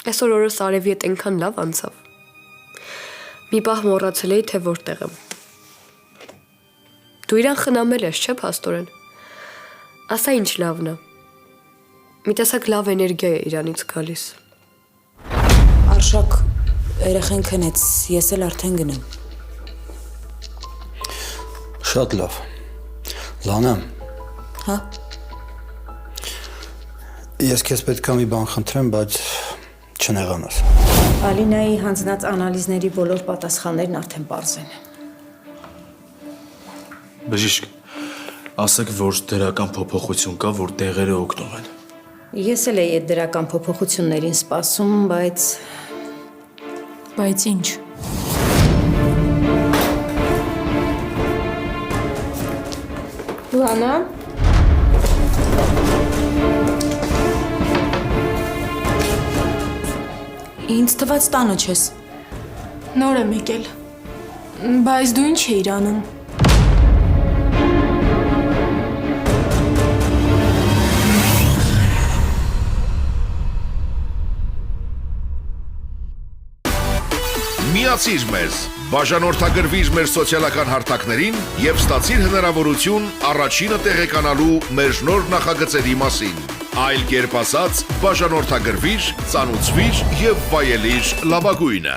Այսօր օրս Արևի հետ այնքան լավ անցավ։ Մի պահ մոռացել էի, թե որտեղ եմ։ Դու իրան խնամել ես, չէ՞ փաստորեն։ Ասա ինչ լավն է։ Մի տեսակ լավ էներգիա է իրանից գալիս։ Արշակ երեխեն քնեց, ես էլ արդեն գնեմ։ Շատ լավ։ Լանա։ Հա։ Ես քեզ պետք է մի բան խնդրեմ, բայց չնեղանաս։ Ալինայի հանձնած անալիզների բոլոր պատասխաններն արդեն պարզ են։ Բժիշկ, ասեք, որ դրական փոփոխություն կա, որ տեղերը օգնում են։ Ես էլ էի այդ դրական փոփոխություններին սպասում, բայց… Բայց ինչ։ Լանա։ Ինձ թված տանը չես։ Նոր եմ եկել։ Բայց դու ինչ էիր անում։ Միացիր մեզ, բաժանորդագրվիր մեր սոցիալական հարթակներին և ստացիր հնարավորություն առաջինը տեղեկանալու մեր նոր նախագծերի մասին։ Այլ կերպ ասած, բաժանորդագրվիր, ծանուցվիր և վայելիր լավագույնը։